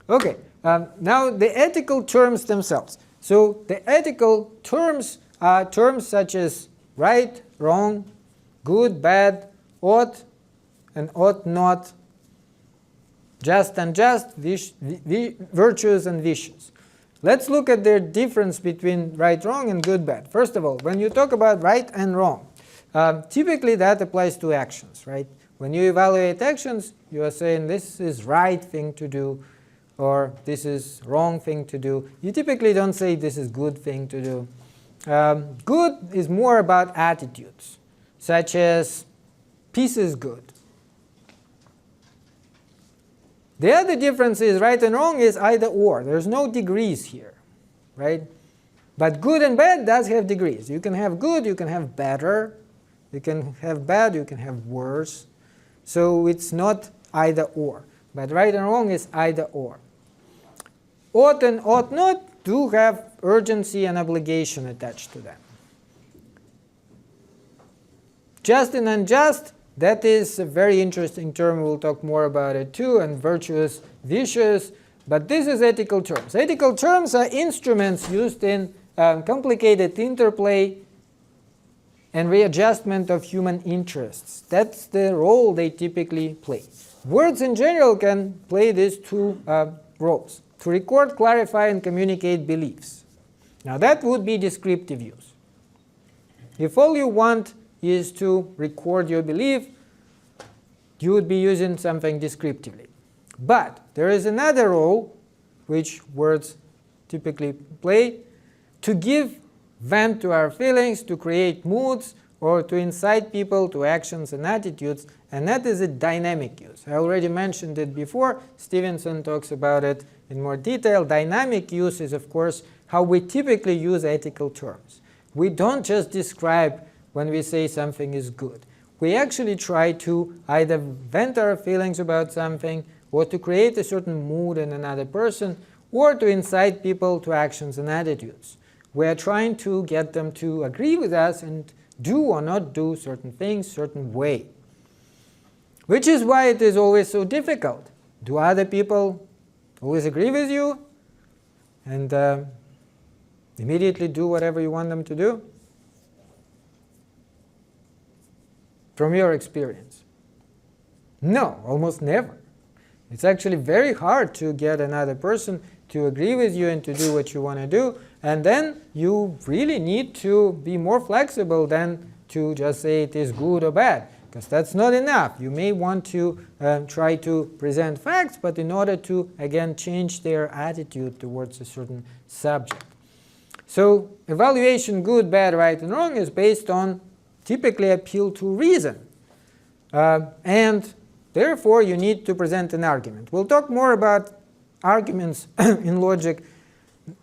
Okay, now the ethical terms themselves. So the ethical terms are terms such as right, wrong, good, bad, ought, and ought not, just, unjust, virtues, and vicious. Let's look at the difference between right, wrong, and good, bad. First of all, when you talk about right and wrong, typically that applies to actions, right? When you evaluate actions, you are saying this is right thing to do, or this is wrong thing to do. You typically don't say this is good thing to do. Good is more about attitudes, such as peace is good. The other difference is right and wrong is either or. There's no degrees here, right? But good and bad does have degrees. You can have good, you can have better, you can have bad, you can have worse. So it's not either or. But right and wrong is either or. Ought and ought not do have urgency and obligation attached to them. Just and unjust, that is a very interesting term. We'll talk more about it too. And virtuous, vicious. But this is ethical terms. Ethical terms are instruments used in complicated interplay and readjustment of human interests. That's the role they typically play. Words in general can play these two roles: to record, clarify, and communicate beliefs. Now that would be descriptive use. If all you want is to record your belief, you would be using something descriptively. But there is another role which words typically play: to give vent to our feelings, to create moods, or to incite people to actions and attitudes, and that is a dynamic use. I already mentioned it before. Stevenson talks about it in more detail. Dynamic use is, of course, how we typically use ethical terms. We don't just describe when we say something is good. We actually try to either vent our feelings about something, or to create a certain mood in another person, or to incite people to actions and attitudes. we are trying to get them to agree with us and do or not do certain things certain way. Which is why it is always so difficult. Do other people always agree with you and immediately do whatever you want them to do? From your experience? No, almost never. It's actually very hard to get another person to agree with you and to do what you want to do. And then you really need to be more flexible than to just say it is good or bad, because that's not enough. You may want to try to present facts, but in order to, again, change their attitude towards a certain subject. So evaluation, good, bad, right, and wrong, is based on typically appeal to reason. And therefore, you need to present an argument. We'll talk more about arguments in logic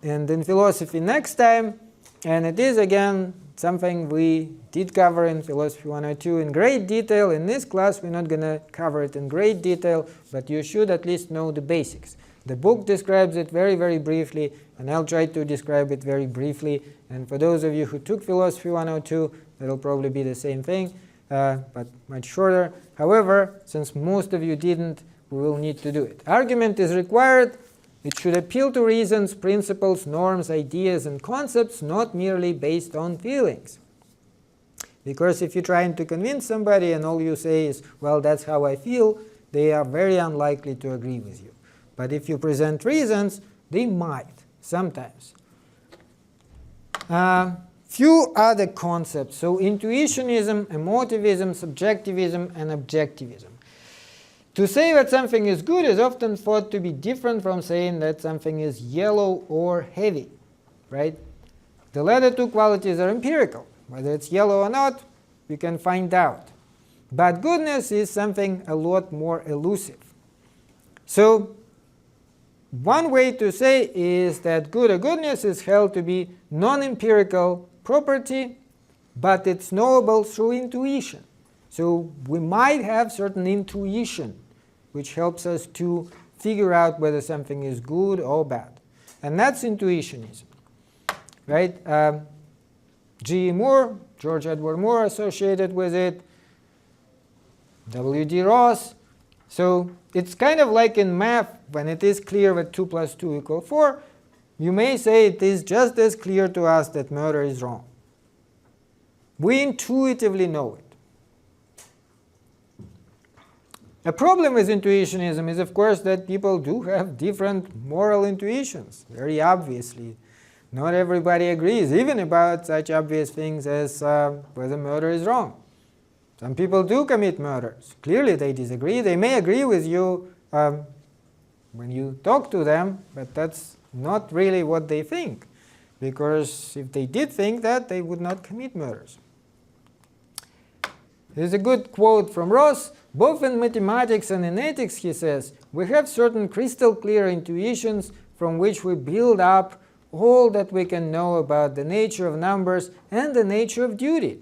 and in philosophy next time. And it is, again, something we did cover in Philosophy 102 in great detail. In this class, we're not going to cover it in great detail, but you should at least know the basics. The book describes it very, very briefly, and I'll try to describe it very briefly. And for those of you who took Philosophy 102, it'll probably be the same thing, but much shorter. However, since most of you didn't, we will need to do it. Argument is required. It should appeal to reasons, principles, norms, ideas, and concepts, not merely based on feelings. Because if you're trying to convince somebody and all you say is, well, that's how I feel, they are very unlikely to agree with you. But if you present reasons, they might, sometimes. Few other concepts. So intuitionism, emotivism, subjectivism, and objectivism. To say that something is good is often thought to be different from saying that something is yellow or heavy, right? The latter two qualities are empirical. Whether it's yellow or not, you can find out. But goodness is something a lot more elusive. So one way to say is that good or goodness is held to be non-empirical property, but it's knowable through intuition. So we might have certain intuition which helps us to figure out whether something is good or bad. And that's intuitionism, right? G. E. Moore, George Edward Moore associated with it, W. D. Ross. So it's kind of like in math, when it is clear that 2 plus 2 equal 4, you may say it is just as clear to us that murder is wrong. We intuitively know it. A problem with intuitionism is, of course, that people do have different moral intuitions, very obviously. Not everybody agrees, even about such obvious things as whether murder is wrong. Some people do commit murders. Clearly they disagree. They may agree with you when you talk to them, but that's not really what they think. Because if they did think that, they would not commit murders. There's a good quote from Ross. Both in mathematics and in ethics, he says, we have certain crystal clear intuitions from which we build up all that we can know about the nature of numbers and the nature of duty.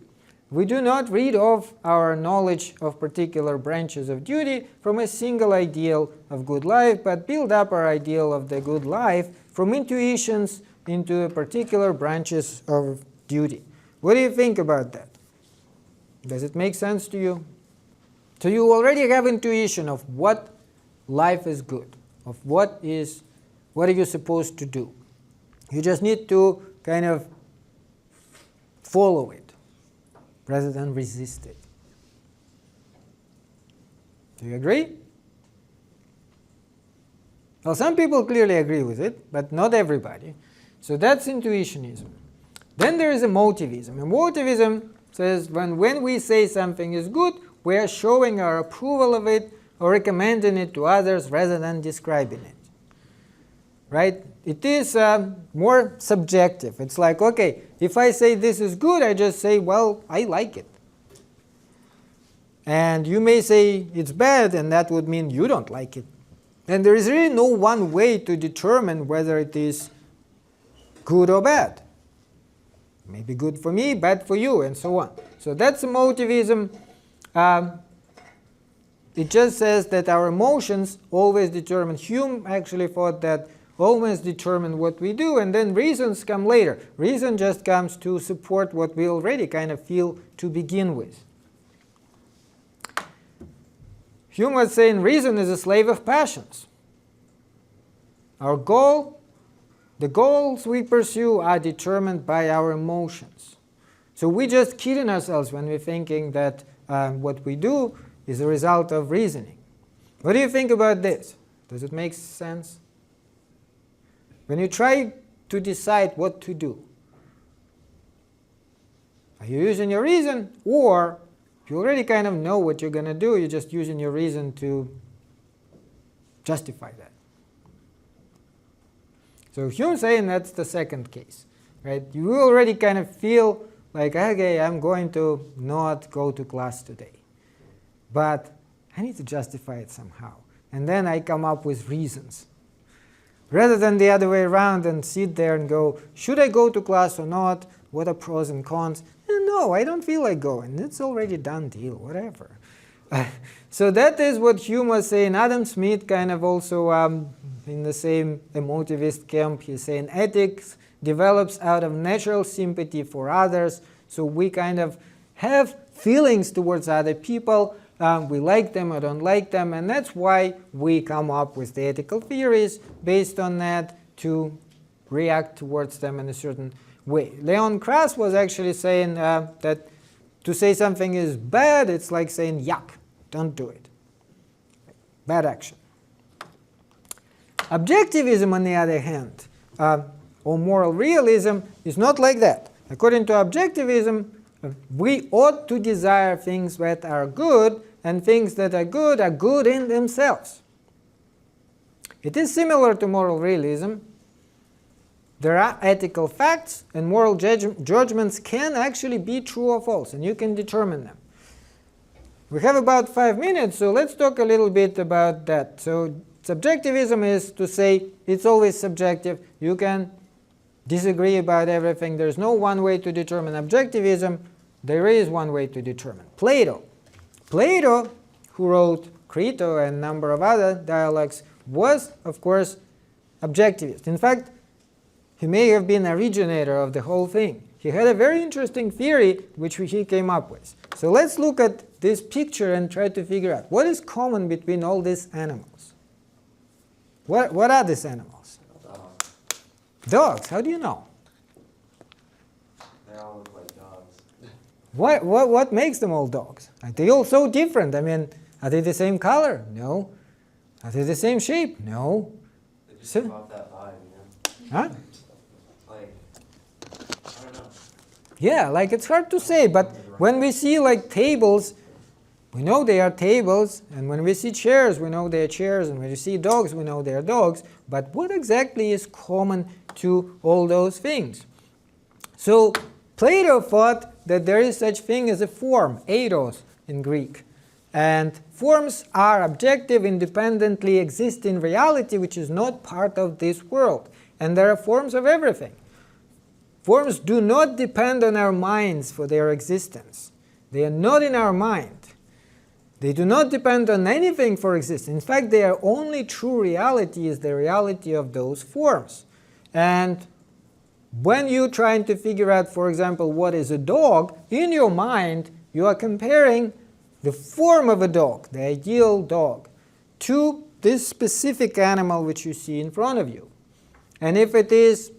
We do not read off our knowledge of particular branches of duty from a single ideal of good life, but build up our ideal of the good life from intuitions into particular branches of duty. What do you think about that? Does it make sense to you? So you already have intuition of what life is good, of what are you supposed to do. You just need to kind of follow it rather than resist it. Do you agree? Well, some people clearly agree with it, but not everybody. So that's intuitionism. Then there is emotivism. Emotivism says when we say something is good, we are showing our approval of it or recommending it to others rather than describing it. Right? It is more subjective. It's like, okay, if I say this is good, I just say, well, I like it. And you may say it's bad, and that would mean you don't like it. And there is really no one way to determine whether it is good or bad. Maybe good for me, bad for you, and so on. So that's emotivism. It just says that our emotions always determine. Hume actually thought that always determine what we do, and then reasons come later. Reason just comes to support what we already kind of feel to begin with. Hume was saying reason is a slave of passions. Our goal, the goals we pursue are determined by our emotions. So we just kidding ourselves when we're thinking that what we do is a result of reasoning. What do you think about this? Does it make sense? When you try to decide what to do, are you using your reason, or you already kind of know what you're going to do, you're just using your reason to justify that? So Hume's saying that's the second case, right? You already kind of feel like, okay, I'm going to not go to class today, but I need to justify it somehow. And then I come up with reasons. Rather than the other way around and sit there and go, should I go to class or not? What are pros and cons? No, I don't feel like going. It's already done deal, whatever. So that is what Hume was saying. Adam Smith kind of also in the same emotivist camp. He's saying ethics develops out of natural sympathy for others. So we kind of have feelings towards other people. We like them or don't like them, and that's why we come up with the ethical theories based on that to react towards them in a certain way. Leon Kras was actually saying that to say something is bad, it's like saying yuck, don't do it. Bad action. Objectivism, on the other hand, or moral realism, is not like that. According to objectivism, we ought to desire things that are good, and things that are good in themselves. It is similar to moral realism. There are ethical facts, and moral judgments can actually be true or false, and you can determine them. We have about 5 minutes, so let's talk a little bit about that. So subjectivism is to say it's always subjective. You can disagree about everything. There's no one way to determine objectivism. There is one way to determine. Plato, who wrote Crito and a number of other dialogues, was, of course, objectivist. In fact, he may have been a originator of the whole thing. He had a very interesting theory which he came up with. So let's look at this picture and try to figure out what is common between all these animals. What are these animals? Dogs. Dogs. How do you know? They all look like dogs. What makes them all dogs? Are they all so different? I mean, are they the same color? No. Are they the same shape? No. They just So- give off that vibe, you know? Huh? Like, I don't know. Yeah, like it's hard to say, but when we see like tables, we know they are tables, and when we see chairs, we know they are chairs, and when we see dogs, we know they are dogs. But what exactly is common to all those things? So Plato thought that there is such thing as a form, eidos in Greek. And forms are objective, independently exist in reality, which is not part of this world. And there are forms of everything. Forms do not depend on our minds for their existence. They are not in our mind. They do not depend on anything for existence. In fact, their only true reality is the reality of those forms. And when you're trying to figure out, for example, what is a dog, in your mind, you are comparing the form of a dog, the ideal dog, to this specific animal which you see in front of you. And if it is,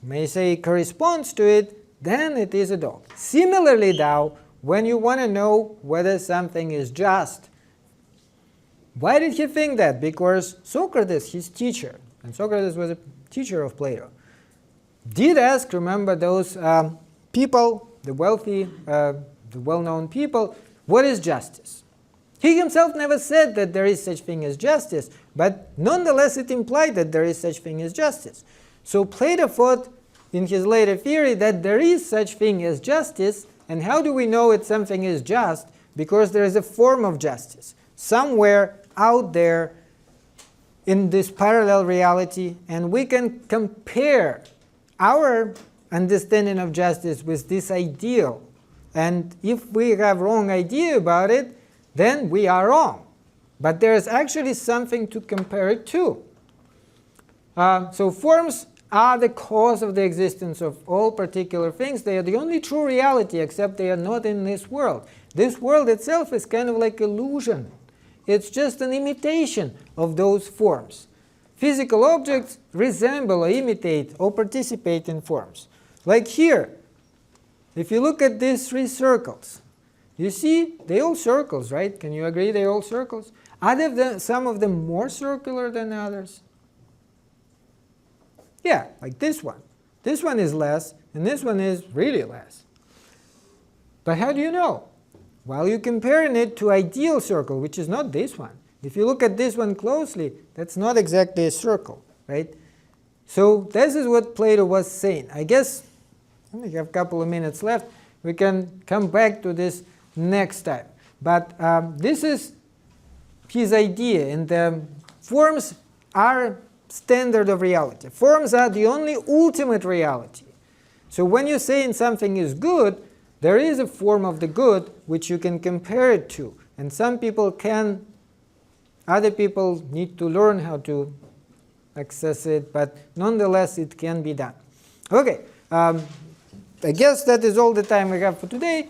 may say, corresponds to it, then it is a dog. Similarly, now, when you want to know whether something is just, why did he think that? Because Socrates, his teacher, and Socrates was a teacher of Plato, did ask, remember those people, the wealthy, the well-known people, what is justice? He himself never said that there is such thing as justice, but nonetheless it implied that there is such thing as justice. So Plato thought in his later theory that there is such thing as justice, and how do we know that something is just? Because there is a form of justice somewhere out there in this parallel reality, and we can compare our understanding of justice with this ideal. And if we have wrong idea about it, then we are wrong. But there is actually something to compare it to. So forms are the cause of the existence of all particular things. They are the only true reality, except they are not in this world. This world itself is kind of like illusion. It's just an imitation of those forms. Physical objects resemble or imitate or participate in forms. Like here, if you look at these three circles, you see they're all circles, right? Can you agree they're all circles? Are some of them more circular than others? Yeah, like this one. This one is less, and this one is really less. But how do you know? Well, you're comparing it to ideal circle, which is not this one. If you look at this one closely, that's not exactly a circle, right? So this is what Plato was saying. I guess we have a couple of minutes left. We can come back to this next time. But this is his idea, and forms are standard of reality. Forms are the only ultimate reality. So when you're saying something is good, there is a form of the good which you can compare it to. And some people can, other people need to learn how to access it, but nonetheless it can be done. Okay, I guess that is all the time we have for today.